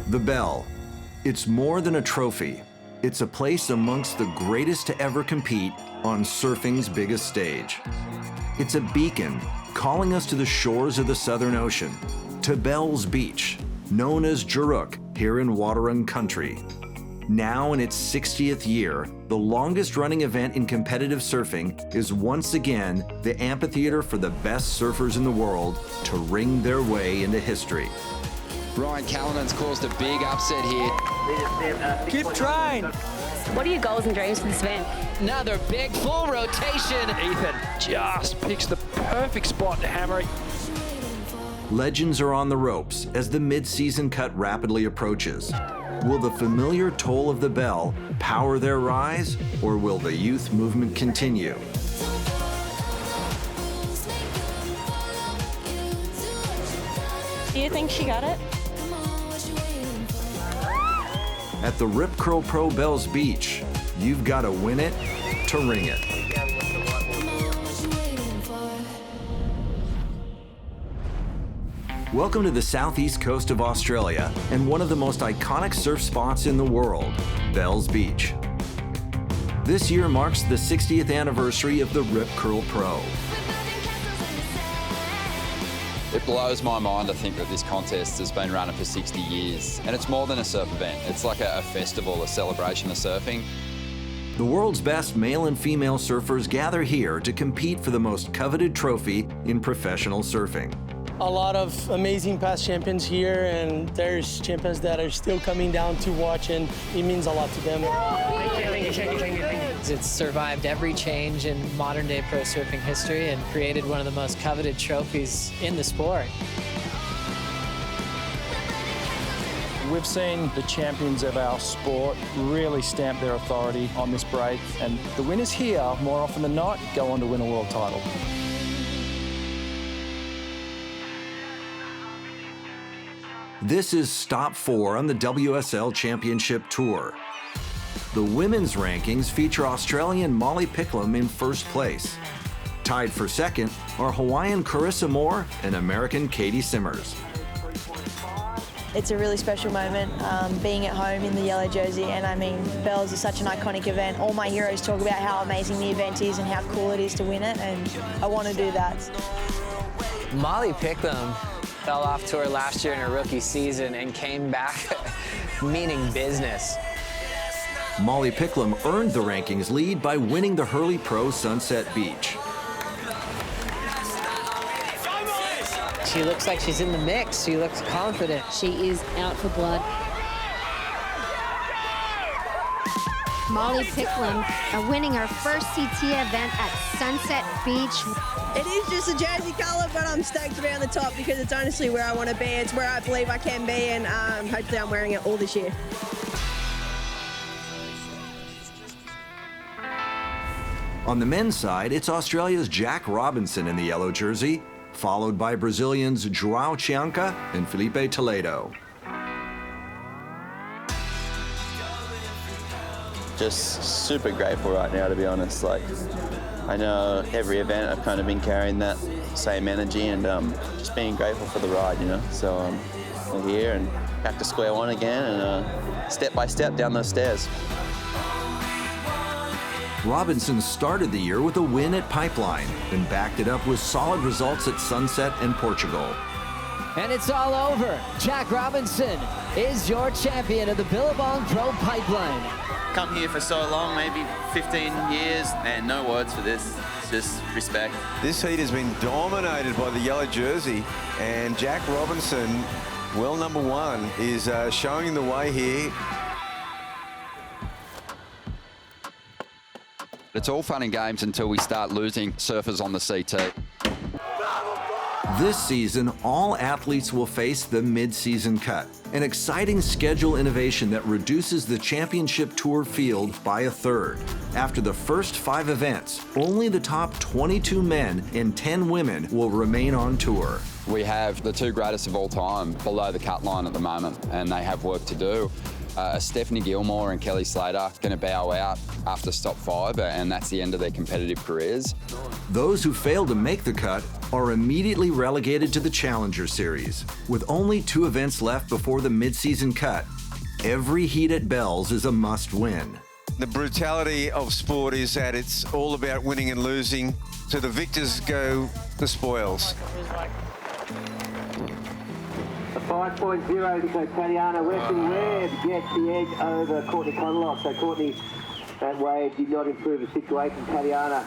The Bell. It's more than a trophy. It's a place amongst the greatest to ever compete on surfing's biggest stage. It's a beacon calling us to the shores of the Southern Ocean, to Bell's Beach, known as Juruk here in Wadawurrung country. Now in its 60th year, the longest running event in competitive surfing is once again the amphitheater for the best surfers in the world to ring their way into history. Ryan Callanan's caused a big upset here. Keep trying. What are your goals and dreams for this event? Another big full rotation. Ethan just picks the perfect spot to hammer it. Legends are on the ropes as the mid-season cut rapidly approaches. Will the familiar toll of the bell power their rise, or will the youth movement continue? Do you think she got it? At the Rip Curl Pro Bells Beach, you've got to win it to ring it. Welcome to the southeast coast of Australia and one of the most iconic surf spots in the world, Bells Beach. This year marks the 60th anniversary of the Rip Curl Pro. It blows my mind to think that this contest has been running for 60 years. And it's more than a surf event. It's like a festival, a celebration of surfing. The world's best male and female surfers gather here to compete for the most coveted trophy in professional surfing. A lot of amazing past champions here, and there's champions that are still coming down to watch, and it means a lot to them. It's survived every change in modern day pro surfing history and created one of the most coveted trophies in the sport. We've seen the champions of our sport really stamp their authority on this break, and the winners here, more often than not, go on to win a world title. This is stop 4 on the WSL Championship Tour. The women's rankings feature Australian Molly Picklum in first place. Tied for second are Hawaiian Carissa Moore and American Katie Simmers. It's a really special moment being at home in the yellow jersey, and I mean, Bells is such an iconic event. All my heroes talk about how amazing the event is and how cool it is to win it, and I want to do that. Molly Picklum fell off tour last year in her rookie season and came back meaning business. Molly Picklum earned the rankings lead by winning the Hurley Pro Sunset Beach. She looks like she's in the mix. She looks confident. She is out for blood. Molly Picklum winning her first CT event at Sunset Beach. It is just a jersey colour, but I'm stoked to be on the top because it's honestly where I want to be. It's where I believe I can be, and hopefully I'm wearing it all this year. On the men's side, it's Australia's Jack Robinson in the yellow jersey, followed by Brazilians João Chianca and Felipe Toledo. Just super grateful right now, to be honest. Like, I know every event I've kind of been carrying that same energy, and just being grateful for the ride, you know. So we're here and back to square one again, and step by step down those stairs. Robinson started the year with a win at Pipeline and backed it up with solid results at Sunset and Portugal. And it's all over. Jack Robinson is your champion of the Billabong Pro Pipeline. Come here for so long, maybe 15 years, and no words for this. It's just respect. This heat has been dominated by the yellow jersey, and Jack Robinson, well number 1, is showing the way here. It's all fun and games until we start losing surfers on the CT. This season, all athletes will face the mid-season cut, an exciting schedule innovation that reduces the championship tour field by a third. After the first 5 events, only the top 22 men and 10 women will remain on tour. We have the 2 greatest of all time below the cut line at the moment, and they have work to do. Stephanie Gilmore and Kelly Slater going to bow out after stop 5, and that's the end of their competitive careers. Those who fail to make the cut are immediately relegated to the Challenger Series. With only 2 events left before the mid-season cut, every heat at Bells is a must-win. The brutality of sport is that it's all about winning and losing. To the victors go the spoils. A 5.0, so Callanan Western Webb gets the edge over Courtney Conlock. So Courtney, that way did not improve the situation. Callanan.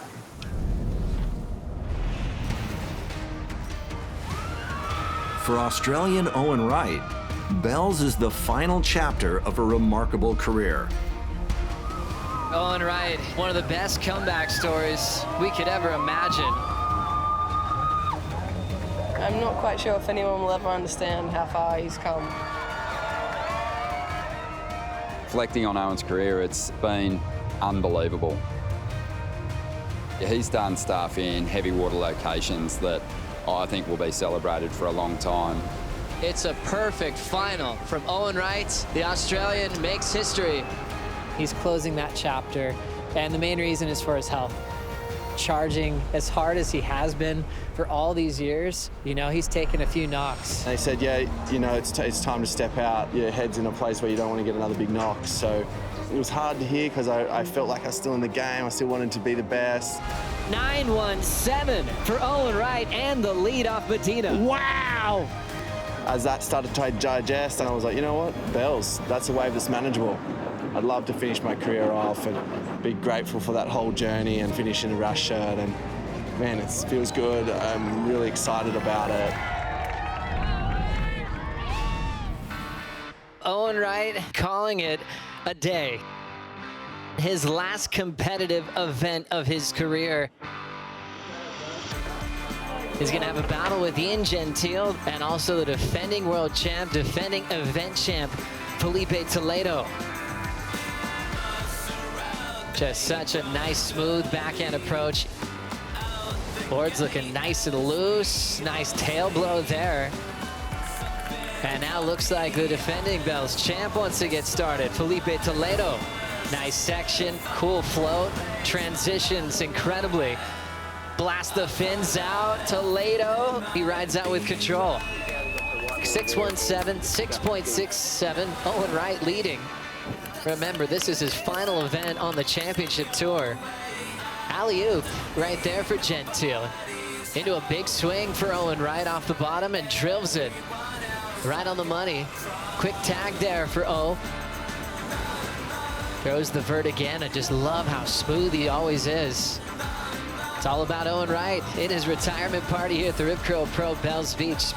For Australian Owen Wright, Bells is the final chapter of a remarkable career. Owen Wright, one of the best comeback stories we could ever imagine. I'm not quite sure if anyone will ever understand how far he's come. Reflecting on Owen's career, it's been unbelievable. He's done stuff in heavy water locations that I think will be celebrated for a long time. It's a perfect final from Owen Wright. The Australian makes history. He's closing that chapter, and the main reason is for his health. Charging as hard as he has been for all these years, you know, he's taken a few knocks. They said, yeah, you know, it's time to step out. Your head's in a place where you don't want to get another big knock. So it was hard to hear because I felt like I was still in the game. I still wanted to be the best. 9-1-7 for Owen Wright and the lead off Medina. Wow! As that started to digest, and I was like, you know what, Bells, that's a wave that's manageable. I'd love to finish my career off and be grateful for that whole journey and finish in a rush shirt. And man, it feels good. I'm really excited about it. Owen Wright calling it a day. His last competitive event of his career. He's gonna have a battle with Ian Gentile and also the defending world champ, defending event champ, Felipe Toledo. Just such a nice, smooth backhand approach. Board's looking nice and loose. Nice tail blow there. And now looks like the defending Bells champ wants to get started. Felipe Toledo. Nice section, cool float. Transitions incredibly. Blast the fins out. Toledo, he rides out with control. 6-1-7, 6.67. Owen Wright leading. Remember, this is his final event on the championship tour. Alley-oop right there for Gentile. Into a big swing for Owen Wright off the bottom and drills it. Right on the money. Quick tag there for O. Throws the vert again. I just love how smooth he always is. It's all about Owen Wright in his retirement party here at the Rip Curl Pro Bells Beach.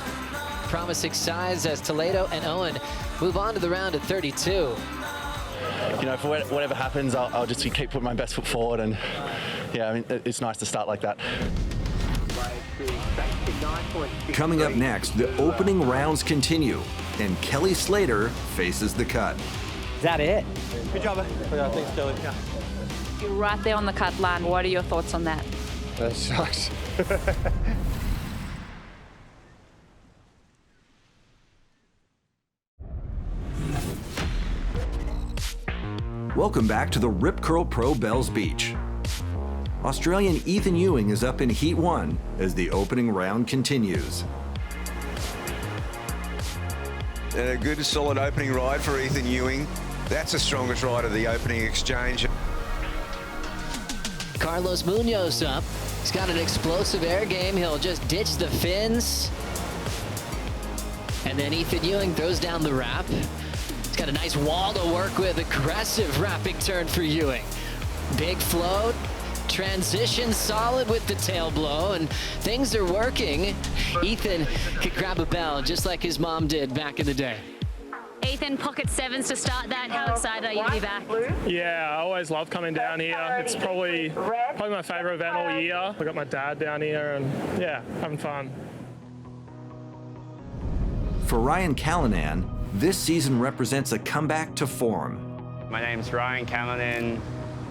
Promising size as Toledo and Owen move on to the round at 32. You know, for whatever happens, I'll just keep putting my best foot forward. And yeah, I mean, it's nice to start like that. Coming up next, the opening rounds continue, and Kelly Slater faces the cut. Is that it? Good job. Yeah, thanks, Kelly. Yeah. You're right there on the cut line. What are your thoughts on that? That sucks. Welcome back to the Rip Curl Pro Bells Beach. Australian Ethan Ewing is up in Heat 1 as the opening round continues. A good solid opening ride for Ethan Ewing. That's the strongest ride of the opening exchange. Carlos Munoz up. He's got an explosive air game. He'll just ditch the fins. And then Ethan Ewing throws down the wrap. He's got a nice wall to work with. Aggressive wrapping turn for Ewing. Big float. Transition solid with the tail blow, and things are working. Ethan could grab a bell just like his mom did back in the day. Ethan, pocket sevens to start that. How excited are you to be back? Yeah, I always love coming down here. It's probably my favourite event all year. I got my dad down here, and yeah, having fun. For Ryan Callanan, this season represents a comeback to form. My name's Ryan Callanan.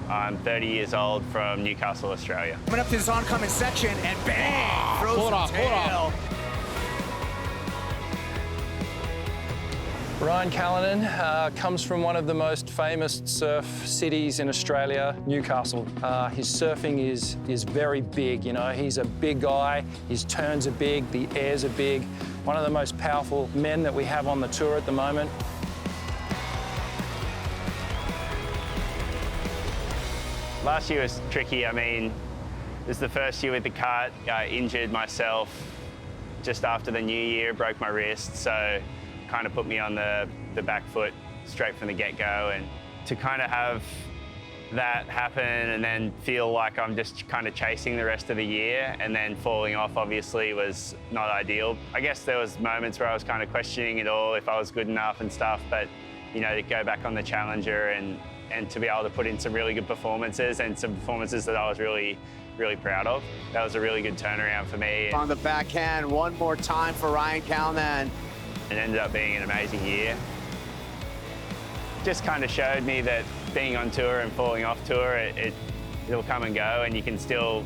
I'm 30 years old from Newcastle, Australia. Coming up to this oncoming section and bang! Throws the tail. Ryan Callanan comes from one of the most famous surf cities in Australia, Newcastle. His surfing is very big, you know. He's a big guy, his turns are big, the airs are big. One of the most powerful men that we have on the tour at the moment. Last year was tricky. I mean, this is the first year with the cut. I injured myself just after the new year, broke my wrist, so kind of put me on the back foot straight from the get-go. And to kind of have that happen and then feel like I'm just kind of chasing the rest of the year and then falling off obviously was not ideal. I guess there was moments where I was kind of questioning it all, if I was good enough and stuff, but you know, to go back on the Challenger and to be able to put in some really good performances and some performances that I was really proud of. That was a really good turnaround for me. On the backhand, one more time for Ryan Callanan. It ended up being an amazing year. Just kind of showed me that being on tour and falling off tour, it'll come and go, and you can still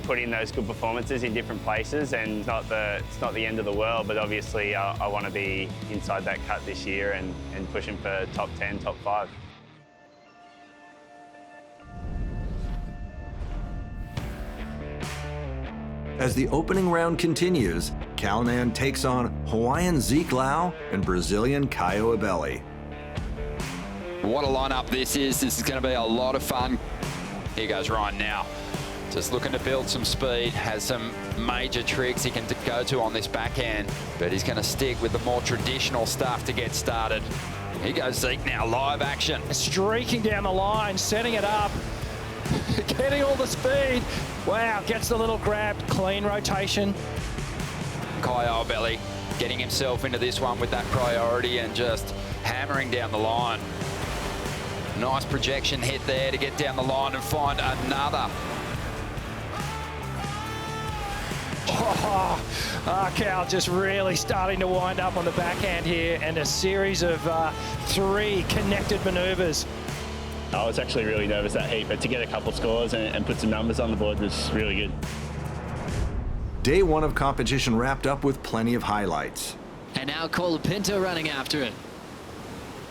put in those good performances in different places, and it's not the end of the world, but obviously I want to be inside that cut this year and pushing for top 10, top 5. As the opening round continues, Callanan takes on Hawaiian Zeke Lau and Brazilian Caio Abelli. What a lineup this is. This is going to be a lot of fun. Here goes Ryan now. Just looking to build some speed, has some major tricks he can go to on this backhand, but he's going to stick with the more traditional stuff to get started. Here goes Zeke now, live action. Streaking down the line, setting it up, getting all the speed. Wow, gets the little grab, clean rotation. Caio Abelli getting himself into this one with that priority and just hammering down the line. Nice projection hit there to get down the line and find another. Cal just really starting to wind up on the backhand here, and a series of 3 connected maneuvers. I was actually really nervous that heat, but to get a couple scores and put some numbers on the board was really good. Day 1 of competition wrapped up with plenty of highlights. And now Colapinto running after it.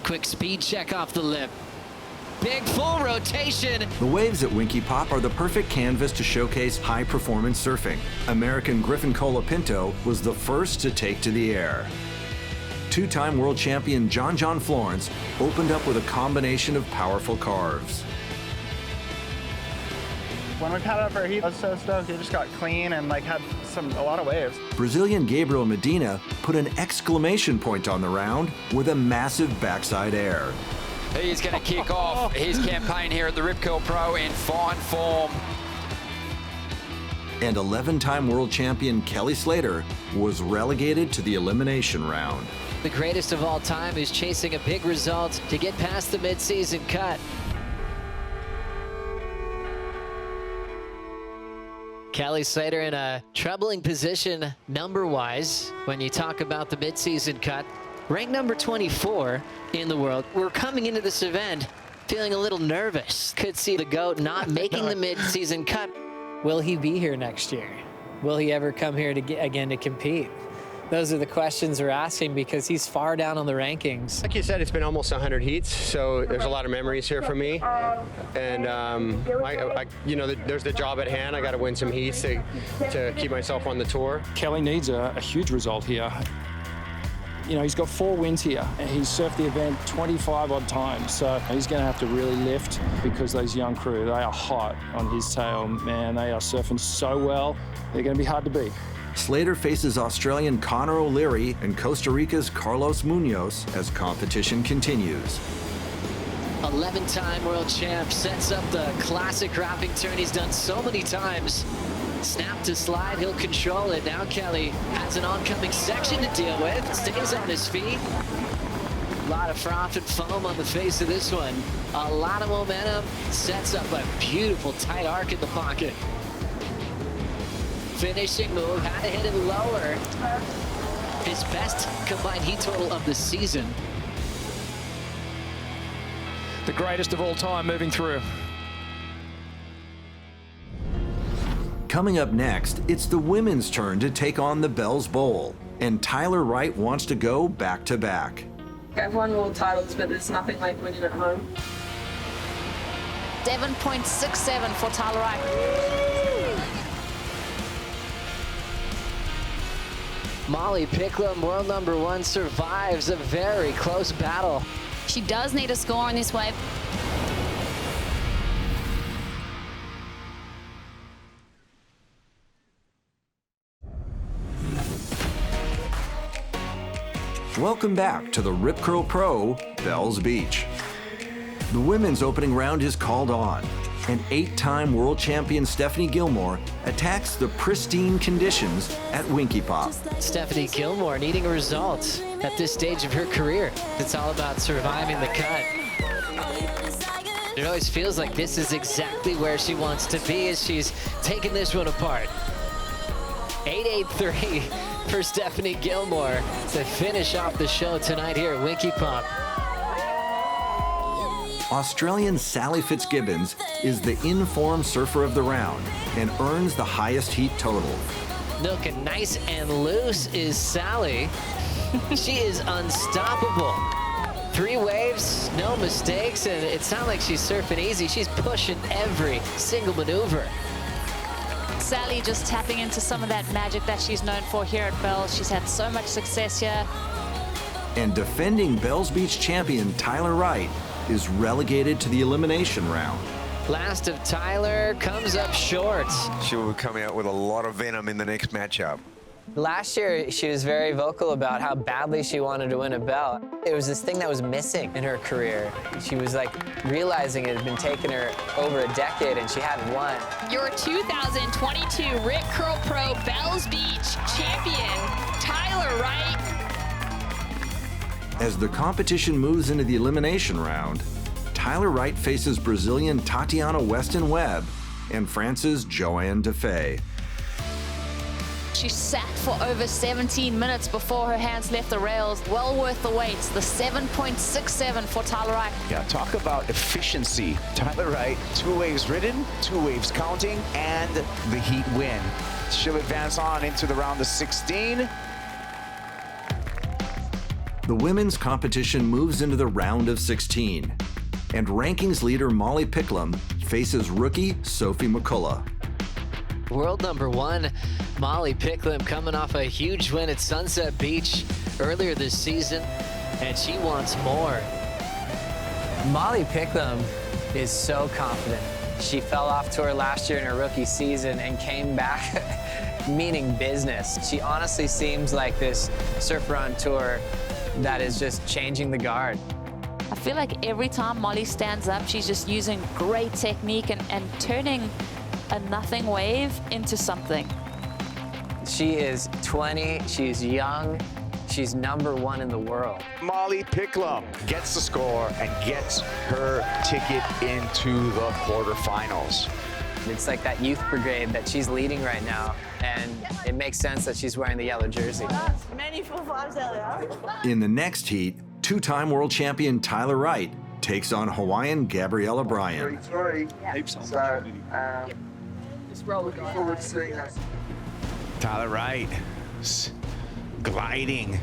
Quick speed check off the lip. Big full rotation. The waves at Winky Pop are the perfect canvas to showcase high-performance surfing. American Griffin Colapinto was the first to take to the air. 2-time world champion John Florence opened up with a combination of powerful carves. When we paddled up our heat, I was so stoked. It just got clean and like had a lot of waves. Brazilian Gabriel Medina put an exclamation point on the round with a massive backside air. He's going to kick off his campaign here at the Rip Curl Pro in fine form. And 11-time world champion Kelly Slater was relegated to the elimination round. The greatest of all time is chasing a big result to get past the mid-season cut. Kelly Slater in a troubling position number-wise when you talk about the mid-season cut. Ranked number 24 in the world. We're coming into this event feeling a little nervous. Could see the GOAT not making the mid-season cut. Will he be here next year? Will he ever come here again to compete? Those are the questions we're asking because he's far down on the rankings. Like you said, it's been almost 100 heats, so there's a lot of memories here for me. And you know, there's the job at hand. I got to win some heats to keep myself on the tour. Kelly needs a huge result here. You know, he's got 4 wins here. He's surfed the event 25 odd times, so he's going to have to really lift because those young crew, they are hot on his tail. Man, they are surfing so well. They're going to be hard to beat. Slater faces Australian Connor O'Leary and Costa Rica's Carlos Munoz as competition continues. 11-time world champ sets up the classic wrapping turn he's done so many times. Snap to slide, he'll control it. Now Kelly has an oncoming section to deal with, stays on his feet. A lot of froth and foam on the face of this one. A lot of momentum, sets up a beautiful tight arc in the pocket. Finishing move, had to hit it lower. His best combined heat total of the season. The greatest of all time moving through. Coming up next, it's the women's turn to take on the Bells Bowl, and Tyler Wright wants to go back-to-back. I've won world titles, but there's nothing like winning at home. 7.67 for Tyler Wright. Molly Picklum, world number 1, survives a very close battle. She does need a score on this wave. Welcome back to the Rip Curl Pro, Bells Beach. The women's opening round is called on, and 8-time world champion Stephanie Gilmore attacks the pristine conditions at Winky Pop. Stephanie Gilmore needing a result at this stage of her career. It's all about surviving the cut. It always feels like this is exactly where she wants to be as she's taking this one apart. 8.83 for Stephanie Gilmore to finish off the show tonight here at Winky Pop. Australian Sally Fitzgibbons is the in-form surfer of the round and earns the highest heat total. Looking nice and loose is Sally. She is unstoppable. 3 waves, no mistakes, and it's not like she's surfing easy. She's pushing every single maneuver. Sally just tapping into some of that magic that she's known for here at Bells. She's had so much success here. And defending Bells Beach champion Tyler Wright is relegated to the elimination round. Last of Tyler comes up short. She will come out with a lot of venom in the next matchup. Last year, she was very vocal about how badly she wanted to win a belt. It was this thing that was missing in her career. She was like realizing it had been taking her over a decade and she hadn't won. Your 2022 Rip Curl Pro Bells Beach champion, Tyler Wright. As the competition moves into the elimination round, Tyler Wright faces Brazilian Tatiana Weston Webb and France's Joanne Defay. She sat for over 17 minutes before her hands left the rails. Well worth the wait. The 7.67 for Tyler Wright. Yeah, talk about efficiency. Tyler Wright, 2 waves ridden, 2 waves counting, and the heat win. She'll advance on into the round of 16. The women's competition moves into the round of 16, and rankings leader Molly Picklum faces rookie Sophie McCullough. World number 1, Molly Picklum, coming off a huge win at Sunset Beach earlier this season, and she wants more. Molly Picklum is so confident. She fell off tour last year in her rookie season and came back meaning business. She honestly seems like this surfer on tour that is just changing the guard. I feel like every time Molly stands up, she's just using great technique and turning a nothing wave into something. She is 20, she's young, she's number 1 in the world. Molly Picklum gets the score and gets her ticket into the quarterfinals. It's like that youth brigade that she's leading right now, and it makes sense that she's wearing the yellow jersey. Many full fives out there. In the next heat, 2-time world champion Tyler Wright takes on Hawaiian Gabriella Bryan. 3-3. Just roll it. Forward to seeing that. Tyler Wright gliding,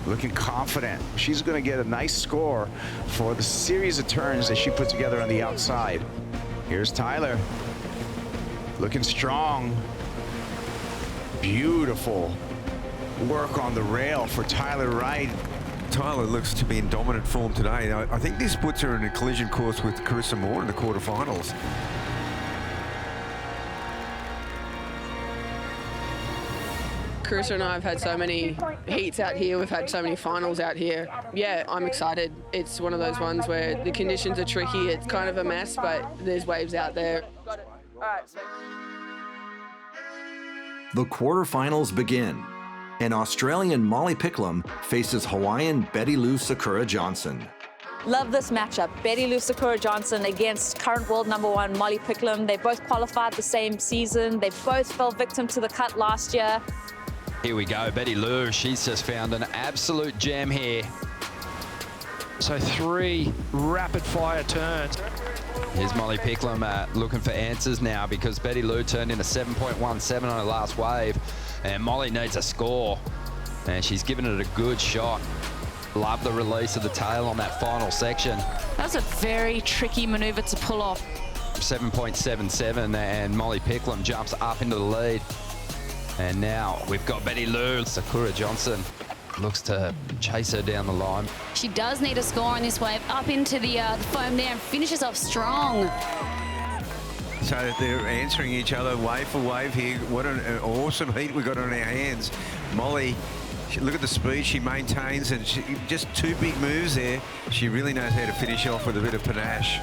looking confident. She's going to get a nice score for the series of turns that she put together on the outside. Here's Tyler, looking strong. Beautiful work on the rail for Tyler Wright. Tyler looks to be in dominant form today. I think this puts her in a collision course with Carissa Moore in the quarterfinals. Carissa and I have had so many heats out here. We've had so many finals out here. Yeah, I'm excited. It's one of those ones where the conditions are tricky. It's kind of a mess, but there's waves out there. Got it. All right. The quarterfinals begin, and Australian Molly Picklum faces Hawaiian Betty Lou Sakura Johnson. Love this matchup. Betty Lou Sakura Johnson against current world number 1 Molly Picklum. They both qualified the same season. They both fell victim to the cut last year. Here we go, Betty Lou. She's just found an absolute gem here. So 3 rapid-fire turns. Here's Molly Picklum looking for answers now because Betty Lou turned in a 7.17 on her last wave, and Molly needs a score, and she's given it a good shot. Love the release of the tail on that final section. That's a very tricky maneuver to pull off. 7.77, and Molly Picklum jumps up into the lead. And now we've got Betty Lou. Sakura Johnson looks to chase her down the line. She does need a score on this wave, up into the foam there, and finishes off strong. So they're answering each other wave for wave here. What an awesome heat we got on our hands. Molly, look at the speed she maintains, and just two big moves there. She really knows how to finish off with a bit of panache.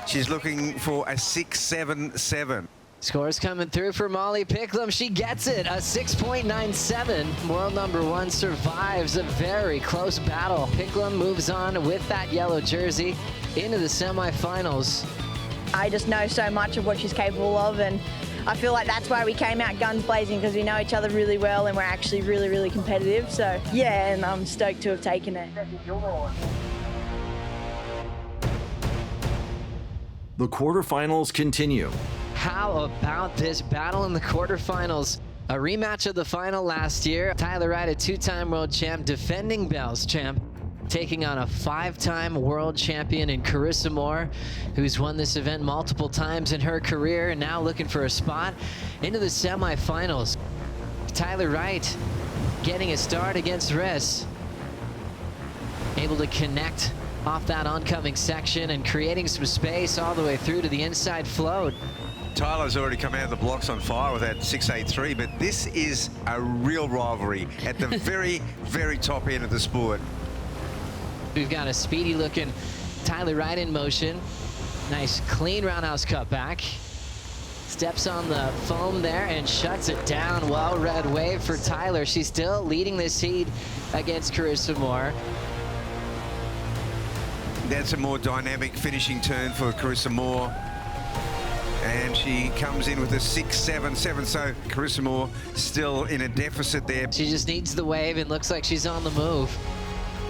She's looking for a 6.77. Scores coming through for Molly Picklum. She gets it, a 6.97. World #1 survives a very close battle. Picklum moves on with that yellow jersey into the semifinals. I just know so much of what she's capable of, and I feel like that's why we came out guns blazing, because we know each other really well and we're actually really, really competitive. So yeah, and I'm stoked to have taken it. The quarterfinals continue. How about this battle in the quarterfinals? A rematch of the final last year. Tyler Wright, a two-time world champ, defending Bell's champ, taking on a five-time world champion in Carissa Moore, who's won this event multiple times in her career and now looking for a spot into the semifinals. Tyler Wright getting a start against Riss, able to connect off that oncoming section and creating some space all the way through to the inside float. Tyler's already come out of the blocks on fire with that 6.83, but this is a real rivalry at the very, very top end of the sport. We've got a speedy looking Tyler Wright in motion. Nice clean roundhouse cutback. Steps on the foam there and shuts it down. Well read wave for Tyler. She's still leading this heat against Carissa Moore. That's a more dynamic finishing turn for Carissa Moore. And she comes in with a 6.77, so Carissa Moore still in a deficit there. She just needs the wave and looks like she's on the move.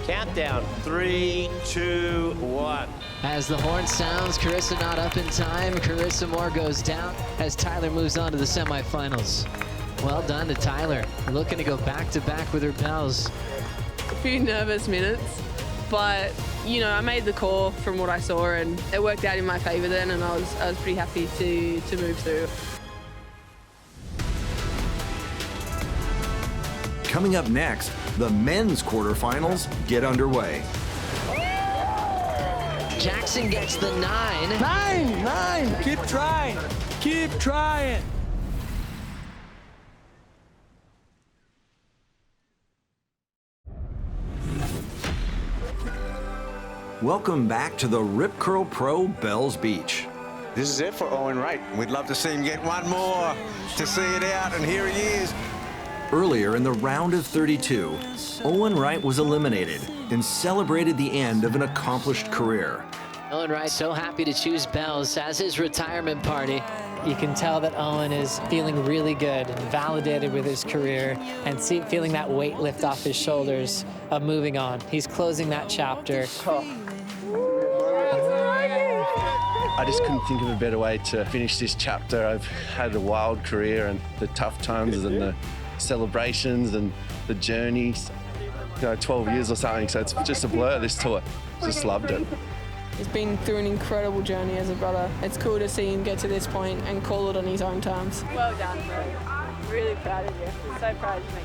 Countdown, 3, 2, 1. As the horn sounds, Carissa not up in time. Carissa Moore goes down as Tyler moves on to the semifinals. Well done to Tyler, looking to go back-to-back with her bells. A few nervous minutes, but you know, I made the call from what I saw and it worked out in my favor then, and I was pretty happy to move through. Coming up next, the men's quarterfinals get underway. Jackson gets the 9. 9! Keep trying! Keep trying! Welcome back to the Rip Curl Pro Bells Beach. This is it for Owen Wright. We'd love to see him get one more to see it out, and here he is. Earlier in the round of 32, Owen Wright was eliminated and celebrated the end of an accomplished career. Owen Wright so happy to choose Bells as his retirement party. You can tell that Owen is feeling really good and validated with his career and feeling that weight lift off his shoulders of moving on. He's closing that chapter. I just couldn't think of a better way to finish this chapter. I've had a wild career, and the tough times and the celebrations and the journeys, 12 years or something, so it's just a blur, this tour. Just loved it. He's been through an incredible journey as a brother. It's cool to see him get to this point and call it on his own terms. Well done, bro. Really proud of you. So proud of you.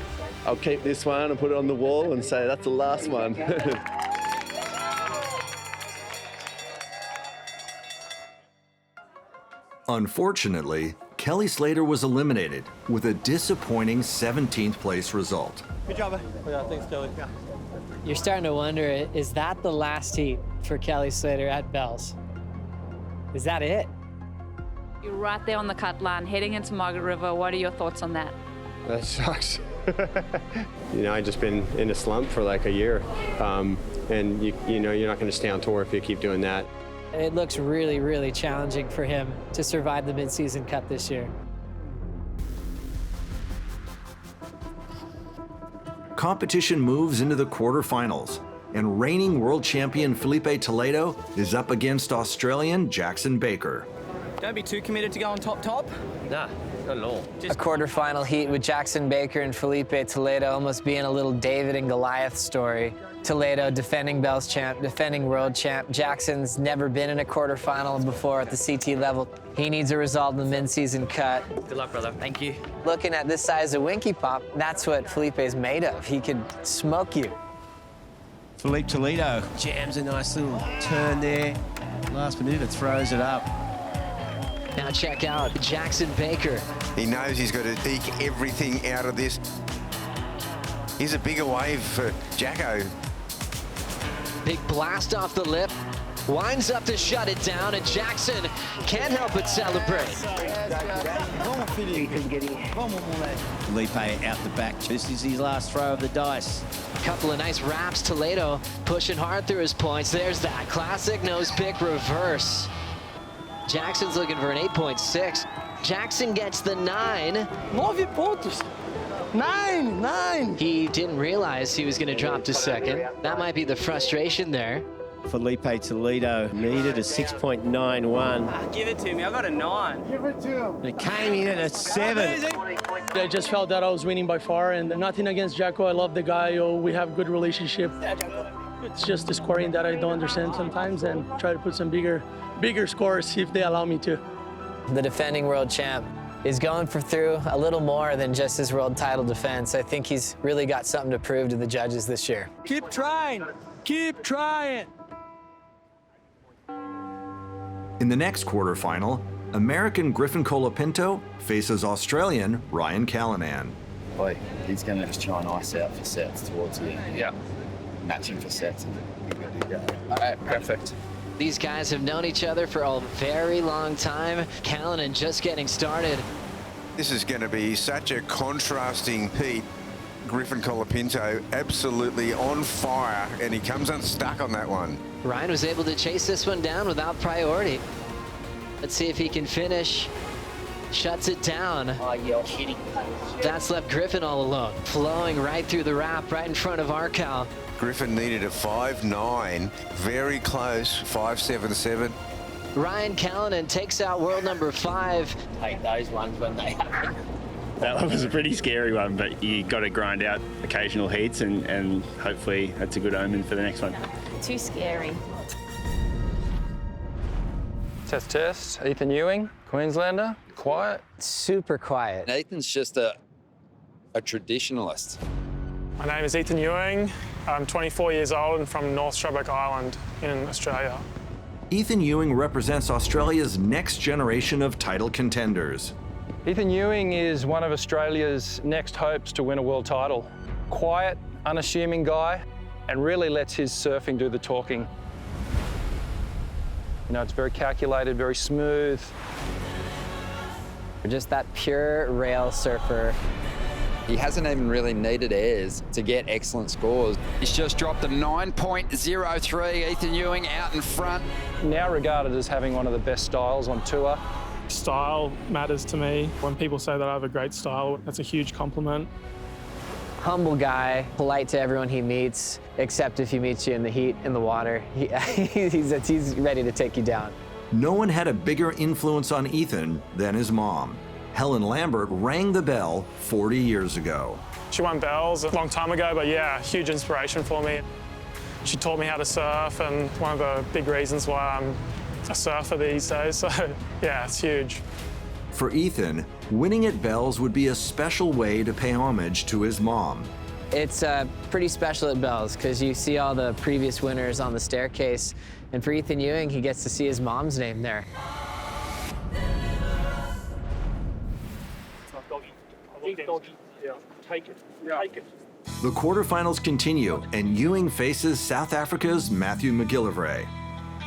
I'll keep this one and put it on the wall and say that's the last one. Unfortunately, Kelly Slater was eliminated with a disappointing 17th place result. Good job, yeah, thanks, Kelly. Yeah. You're starting to wonder, is that the last heat for Kelly Slater at Bells? Is that it? You're right there on the cut line, heading into Margaret River. What are your thoughts on that? That sucks. I've just been in a slump for like a year. And you know, you're not going to stay on tour if you keep doing that. It looks really, really challenging for him to survive the mid-season cut this year. Competition moves into the quarterfinals, and reigning world champion Felipe Toledo is up against Australian Jackson Baker. Don't be too committed to go on top. Nah, A quarterfinal heat with Jackson Baker and Felipe Toledo almost being a little David and Goliath story. Toledo defending Bells champ, defending world champ. Jackson's never been in a quarterfinal before at the CT level. He needs a result in the mid-season cut. Good luck, brother. Thank you. Looking at this size of Winky Pop, that's what Felipe's made of. He could smoke you. Felipe Toledo jams a nice little turn there. Last maneuver throws it up. Now check out Jackson Baker. He knows he's got to eke everything out of this. Here's a bigger wave for Jacko. Big blast off the lip. Winds up to shut it down, and Jackson can't help but celebrate. Felipe out the back. This is his last throw of the dice. Couple of nice wraps. Toledo pushing hard through his points. There's that classic nose pick reverse. Jackson's looking for an 8.6. Jackson gets the 9. 9 pontos. 9. He didn't realize he was going to drop to second. That might be the frustration there. Felipe Toledo needed a 6.91. Give it to me. I got a 9. Give it to him. It came in at a 7. I just felt that I was winning by far, and nothing against Jacko. I love the guy. We have a good relationship. It's just the scoring that I don't understand sometimes, and try to put some bigger scores if they allow me to. The defending world champ is going through a little more than just his world title defense. I think he's really got something to prove to the judges this year. Keep trying. Keep trying. In the next quarterfinal, American Griffin Colapinto faces Australian Ryan Callanan. Boy, he's going to just try and ice out for sets towards the end. Yeah. Matching for sets. All right, perfect. These guys have known each other for a very long time. Callanan just getting started. This is going to be such a contrasting heat. Griffin Colapinto absolutely on fire, and he comes unstuck on that one. Ryan was able to chase this one down without priority. Let's see if he can finish. Shuts it down. Oh, you're kidding. That's left Griffin all alone. Flowing right through the wrap, right in front of Arcal. Griffin needed a 5.9, very close, 5.77. Ryan Callanan takes out world number 5. Take those ones when they happen. That was a pretty scary one, but you got to grind out occasional heats, and hopefully that's a good omen for the next one. Too scary. Test. Ethan Ewing, Queenslander, quiet. Super quiet. Ethan's just a traditionalist. My name is Ethan Ewing. I'm 24 years old and from North Stradbroke Island in Australia. Ethan Ewing represents Australia's next generation of title contenders. Ethan Ewing is one of Australia's next hopes to win a world title. Quiet, unassuming guy, and really lets his surfing do the talking. You know, it's very calculated, very smooth. Just that pure rail surfer. He hasn't even really needed airs to get excellent scores. He's just dropped a 9.03. Ethan Ewing out in front. Now regarded as having one of the best styles on tour. Style matters to me. When people say that I have a great style, that's a huge compliment. Humble guy, polite to everyone he meets, except if he meets you in the heat, in the water. He's ready to take you down. No one had a bigger influence on Ethan than his mom. Helen Lambert rang the bell 40 years ago. She won bells a long time ago, but yeah, huge inspiration for me. She taught me how to surf, and one of the big reasons why I'm a surfer these days, so yeah, it's huge. For Ethan, winning at Bells would be a special way to pay homage to his mom. It's pretty special at Bells because you see all the previous winners on the staircase, and for Ethan Ewing, he gets to see his mom's name there. Take it. The quarterfinals continue, and Ewing faces South Africa's Matthew McGillivray.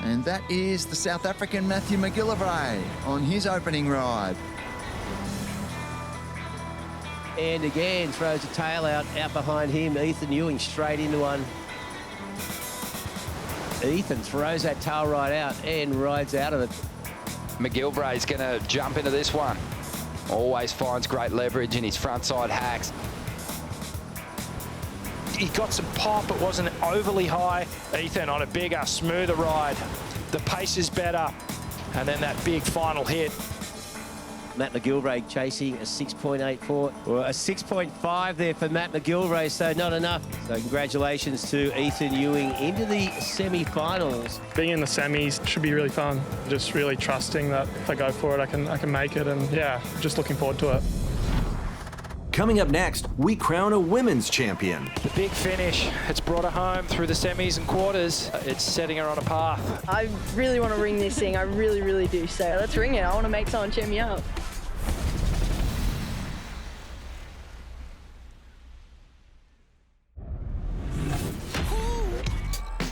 And that is the South African Matthew McGillivray on his opening ride. And again, throws a tail out behind him. Ethan Ewing straight into one. Ethan throws that tail right out and rides out of it. McGillivray going to jump into this one. Always finds great leverage in his frontside hacks. He got some pop, it wasn't overly high. Ethan on a bigger, smoother ride. The pace is better. And then that big final hit. Matt McGilvray chasing a 6.84 or a 6.5 there for Matt McGilvray, so not enough. So congratulations to Ethan Ewing into the semi-finals. Being in the semis should be really fun. Just really trusting that if I go for it, I can make it, and yeah, just looking forward to it. Coming up next, we crown a women's champion. The big finish. It's brought her home through the semis and quarters. It's setting her on a path. I really want to ring this thing. I really, really do. So let's ring it. I want to make someone cheer me up.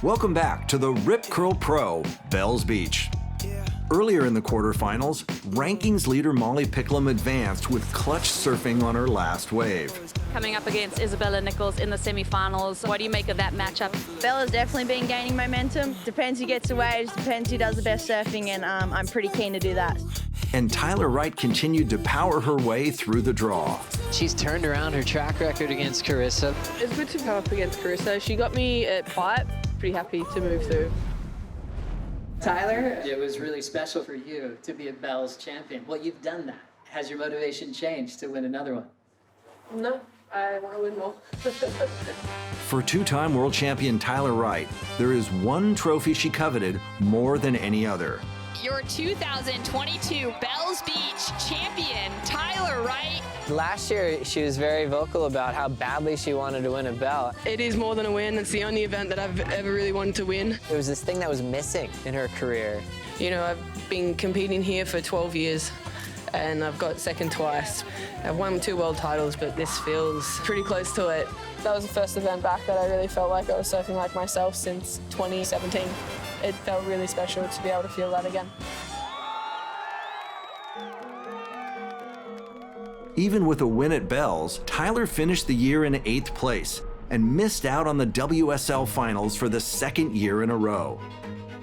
Welcome back to the Rip Curl Pro, Bells Beach. Earlier in the quarterfinals, rankings leader Molly Picklum advanced with clutch surfing on her last wave. Coming up against Isabella Nichols in the semifinals. What do you make of that matchup? Bella's definitely been gaining momentum. Depends who gets the waves, depends who does the best surfing, and I'm pretty keen to do that. And Tyler Wright continued to power her way through the draw. She's turned around her track record against Carissa. It's good to come up against Carissa. She got me at pipe. Pretty happy to move through. Tyler, it was really special for you to be a Bells champion. Well, you've done that. Has your motivation changed to win another one? No, I want to win more. For two-time world champion Tyler Wright, there is one trophy she coveted more than any other. Your 2022 Bells Beach champion, Tyler Wright. Last year, she was very vocal about how badly she wanted to win a belt. It is more than a win. It's the only event that I've ever really wanted to win. It was this thing that was missing in her career. You know, I've been competing here for 12 years and I've got second twice. I've won 2 world titles, but this feels pretty close to it. That was the first event back that I really felt like I was surfing like myself since 2017. It felt really special to be able to feel that again. Even with a win at Bells, Tyler finished the year in 8th place and missed out on the WSL finals for the 2nd year in a row.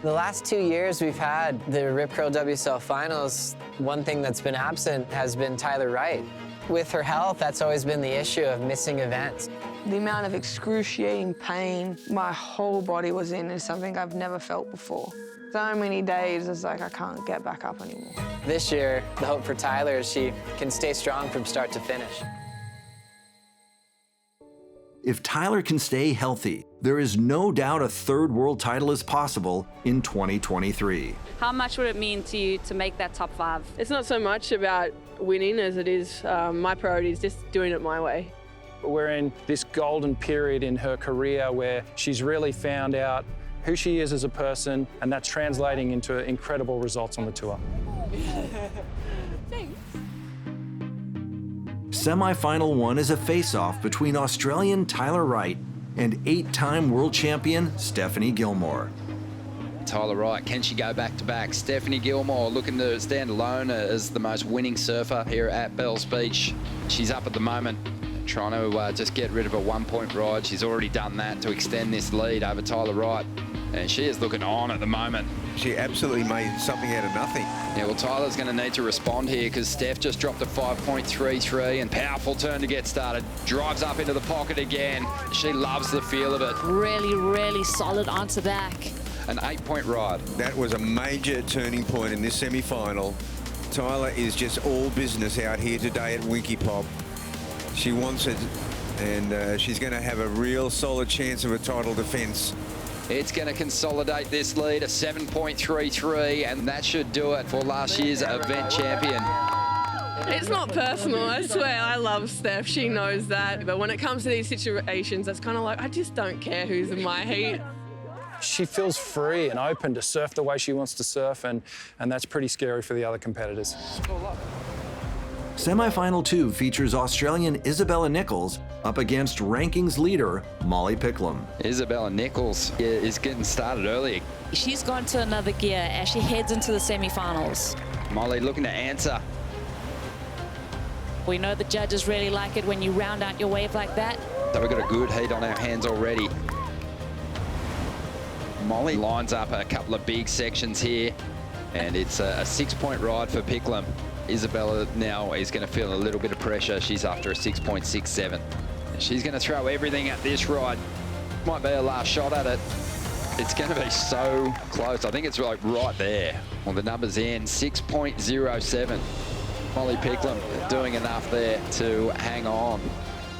The last 2 years we've had the Rip Curl WSL finals. One thing that's been absent has been Tyler Wright. With her health, that's always been the issue of missing events. The amount of excruciating pain my whole body was in is something I've never felt before. So many days it's like I can't get back up anymore. This year, the hope for Tyler is she can stay strong from start to finish. If Tyler can stay healthy, there is no doubt a 3rd world title is possible in 2023. How much would it mean to you to make that top 5? It's not so much about winning as it is my priority is just doing it my way. We're in this golden period in her career where she's really found out who she is as a person, and that's translating into incredible results on the tour. Thanks. Semi-final 1 is a face-off between Australian Tyler Wright and 8-time world champion Stephanie Gilmore. Tyler Wright, can she go back-to-back? Stephanie Gilmore looking to stand alone as the most winning surfer here at Bells Beach. She's up at the moment, trying to just get rid of a 1-point ride. She's already done that to extend this lead over Tyler Wright, and she is looking on at the moment. She absolutely made something out of nothing. Yeah, well, Tyler's going to need to respond here because Steph just dropped a 5.33 and powerful turn to get started. Drives up into the pocket again. She loves the feel of it. Really, really solid onto back. An 8-point ride. That was a major turning point in this semi-final. Tyler is just all business out here today at Winky Pop. She wants it, and she's going to have a real solid chance of a title defence. It's going to consolidate this lead, a 7.33, and that should do it for last year's event champion. It's not personal, I swear. I love Steph, she knows that. But when it comes to these situations, it's kind of like, I just don't care who's in my heat. She feels free and open to surf the way she wants to surf, and that's pretty scary for the other competitors. Semi-final 2 features Australian Isabella Nichols up against rankings leader Molly Picklum. Isabella Nichols is getting started early. She's gone to another gear as she heads into the semifinals. Molly looking to answer. We know the judges really like it when you round out your wave like that. So we've got a good heat on our hands already. Molly lines up a couple of big sections here, and it's a 6-point ride for Picklum. Isabella now is going to feel a little bit of pressure. She's after a 6.67. She's going to throw everything at this ride. Might be her last shot at it. It's going to be so close. I think it's like right there. Well, the numbers in 6.07. Molly Picklum doing enough there to hang on.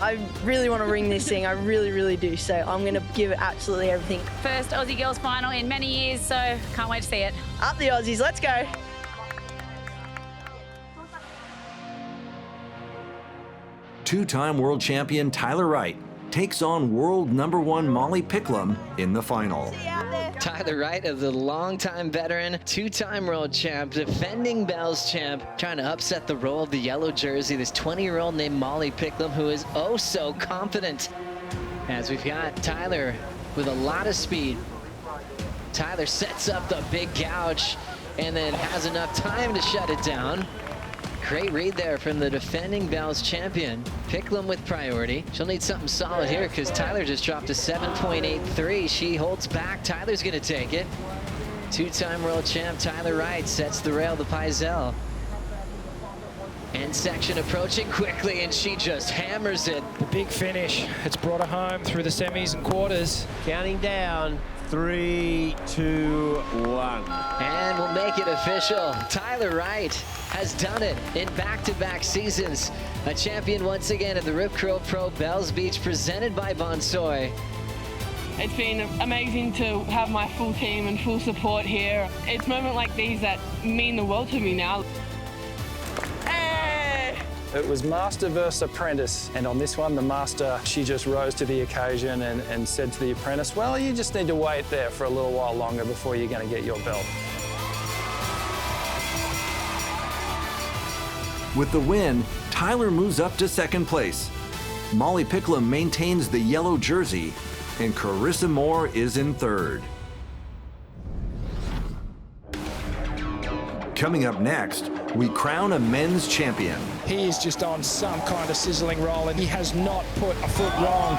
I really want to ring this thing. I really, really do. So I'm going to give it absolutely everything. First Aussie Girls final in many years, so can't wait to see it. Up the Aussies, let's go. Two-time world champion Tyler Wright takes on world #1 Molly Picklum in the final. Tyler Wright is a longtime veteran, two-time world champ, defending Bells champ, trying to upset the role of the yellow jersey, this 20-year-old named Molly Picklum, who is oh so confident. As we've got Tyler with a lot of speed. Tyler sets up the big gouge and then has enough time to shut it down. Great read there from the defending Bells champion. Picklum with priority. She'll need something solid here because Tyler just dropped a 7.83. She holds back. Tyler's going to take it. Two-time world champ Tyler Wright sets the rail to Pizell. End section approaching quickly, and she just hammers it. The big finish. It's brought her home through the semis and quarters. Counting down. 3, 2, 1. And we'll make it official. Tyler Wright has done it in back-to-back seasons. A champion once again at the Rip Curl Pro Bells Beach, presented by Bonsoy. It's been amazing to have my full team and full support here. It's moments like these that mean the world to me now. It was master versus apprentice, and on this one, the master, she just rose to the occasion and said to the apprentice, well, you just need to wait there for a little while longer before you're going to get your belt. With the win, Tyler moves up to second place. Molly Picklum maintains the yellow jersey, and Carissa Moore is in third. Coming up next, we crown a men's champion. He is just on some kind of sizzling roll, and he has not put a foot wrong.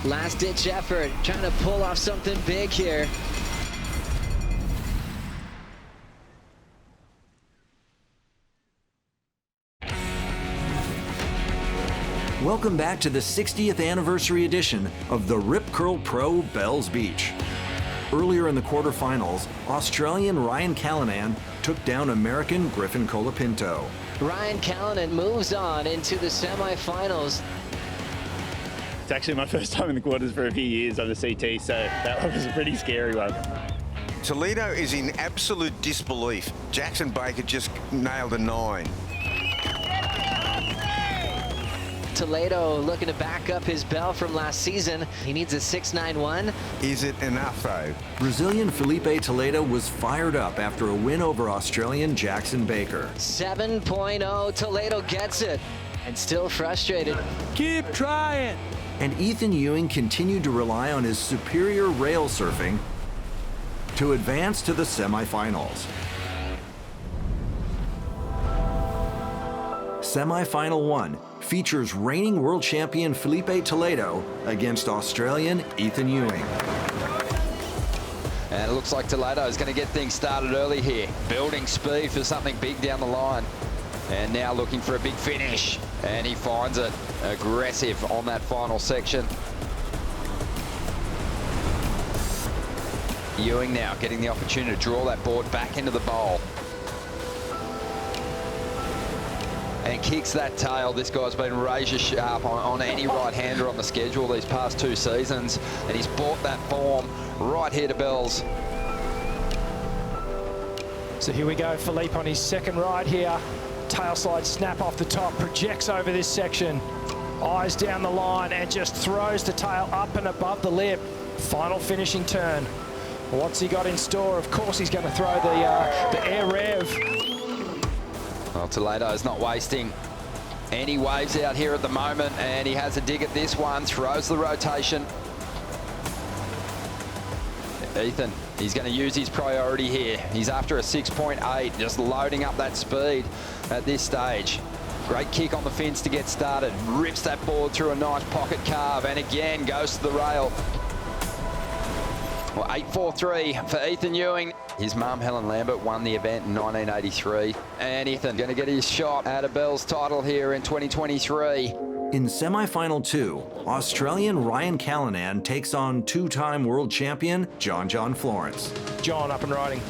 Last-ditch effort, trying to pull off something big here. Welcome back to the 60th anniversary edition of the Rip Curl Pro Bells Beach. Earlier in the quarterfinals, Australian Ryan Callanan took down American Griffin Colapinto. Ryan Callanan moves on into the semifinals. It's actually my first time in the quarters for a few years on the CT, so that was a pretty scary one. Toledo is in absolute disbelief. Jackson Baker just nailed a 9. Toledo looking to back up his bell from last season. He needs a 6.91. Is it enough, though? Brazilian Felipe Toledo was fired up after a win over Australian Jackson Baker. 7.0, Toledo gets it, and still frustrated. Keep trying. And Ethan Ewing continued to rely on his superior rail surfing to advance to the semifinals. Semifinal 1 features reigning world champion Felipe Toledo against Australian Ethan Ewing. And it looks like Toledo is going to get things started early here. Building speed for something big down the line. And now looking for a big finish. And he finds it. Aggressive on that final section. Ewing now getting the opportunity to draw that board back into the bowl. And kicks that tail. This guy's been razor sharp on any right-hander on the schedule these past 2 seasons, and he's brought that form right here to Bells. So here we go, Felipe on his second ride here. Tail slide snap off the top, projects over this section. Eyes down the line and just throws the tail up and above the lip. Final finishing turn. What's he got in store? Of course he's going to throw the air rev. Well, Toledo's not wasting any waves out here at the moment, and he has a dig at this one, throws the rotation. Ethan, he's going to use his priority here. He's after a 6.8, just loading up that speed at this stage. Great kick on the fins to get started. Rips that board through a nice pocket carve, and again goes to the rail. Well, 8.43 for Ethan Ewing. His mum, Helen Lambert, won the event in 1983. And Ethan going to get his shot at a Bells title here in 2023. In semifinal 2, Australian Ryan Callanan takes on two-time world champion John Florence. John up and riding.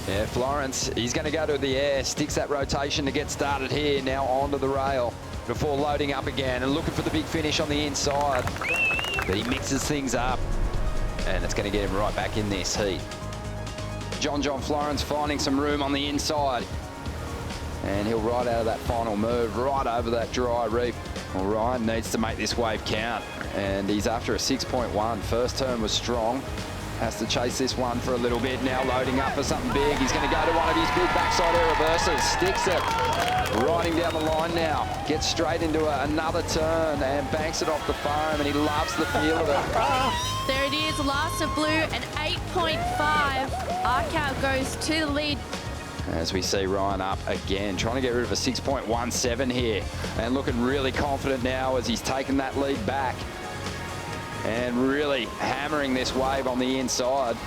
Yeah, Florence, he's going to go to the air, sticks that rotation to get started here, now onto the rail before loading up again and looking for the big finish on the inside. But he mixes things up, and it's going to get him right back in this heat. John Florence finding some room on the inside, and he'll ride out of that final move, right over that dry reef. Well, Ryan needs to make this wave count, and he's after a 6.1. First turn was strong. Has to chase this one for a little bit. Now loading up for something big. He's going to go to one of his big backside air reversals. Sticks it. Riding down the line now. Gets straight into another turn and banks it off the foam, and he loves the feel of it. There it is, last of blue, an 8.5. Arcal goes to the lead. As we see Ryan up again, trying to get rid of a 6.17 here, and looking really confident now as he's taken that lead back and really hammering this wave on the inside.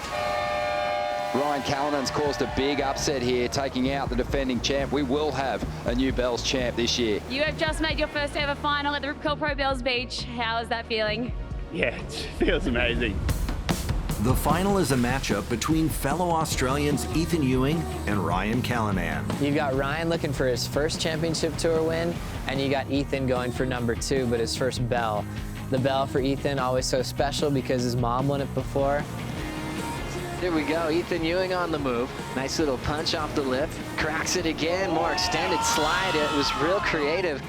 Ryan Callanan's caused a big upset here, taking out the defending champ. We will have a new Bells champ this year. You have just made your first ever final at the Rip Curl Pro Bells Beach. How is that feeling? Yeah, it feels amazing. The final is a matchup between fellow Australians Ethan Ewing and Ryan Callanan. You've got Ryan looking for his first championship tour win, and you got Ethan going for number 2, but his first bell. The bell for Ethan, always so special because his mom won it before. Here we go, Ethan Ewing on the move. Nice little punch off the lip. Cracks it again, more extended slide. It was real creative.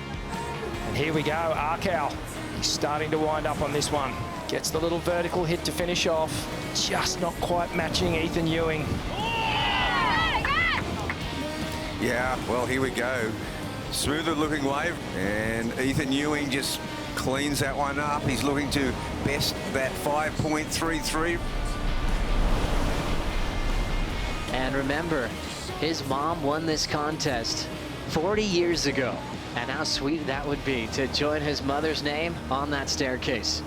And here we go, Arcal. He's starting to wind up on this one. Gets the little vertical hit to finish off. Just not quite matching Ethan Ewing. Yeah, well, here we go. Smoother looking wave, and Ethan Ewing just cleans that one up. He's looking to best that 5.33. And remember, his mom won this contest 40 years ago. And how sweet that would be to join his mother's name on that staircase.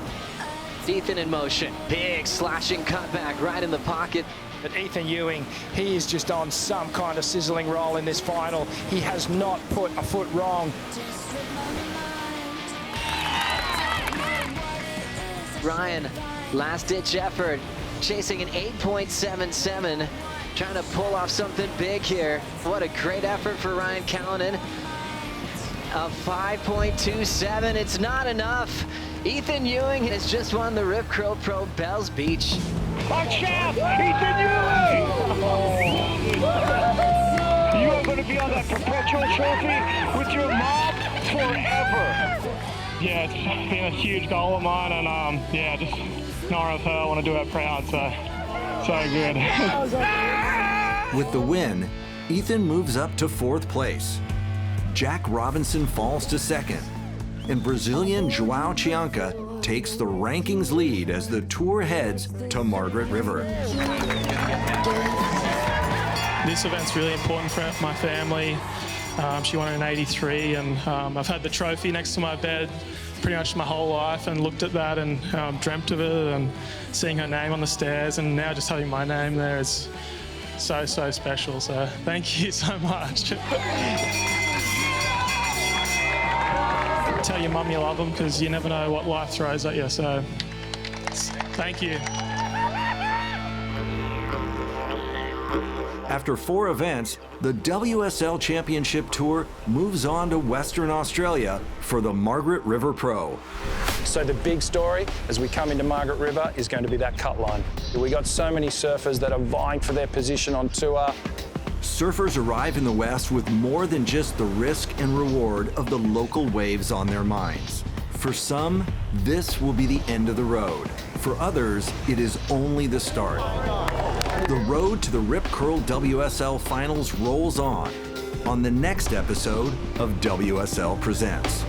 Ethan in motion. Big slashing cutback right in the pocket. But Ethan Ewing, he is just on some kind of sizzling roll in this final. He has not put a foot wrong. Ryan, last-ditch effort, chasing an 8.77, trying to pull off something big here. What a great effort for Ryan Callanan. A 5.27, it's not enough. Ethan Ewing has just won the Rip Curl Pro Bells Beach. Our champ, Ethan Ewing! You are going to be on that perpetual trophy with your mom forever. Yeah, it's been a huge goal of mine, and yeah, just knowing with her, I want to do her proud, so good. With the win, Ethan moves up to 4th place. Jack Robinson falls to 2nd, and Brazilian João Chianca takes the rankings lead as the tour heads to Margaret River. This event's really important for my family. She won in '83, and I've had the trophy next to my bed pretty much my whole life, and looked at that and dreamt of it, and seeing her name on the stairs, and now just having my name there is so special. So thank you so much. Tell your mum you love them, because you never know what life throws at you. So thank you. After 4 events, the WSL Championship Tour moves on to Western Australia for the Margaret River Pro. So the big story as we come into Margaret River is going to be that cut line. We got so many surfers that are vying for their position on tour. Surfers arrive in the West with more than just the risk and reward of the local waves on their minds. For some, this will be the end of the road. For others, it is only the start. The road to the Rip Curl WSL Finals rolls on the next episode of WSL Presents.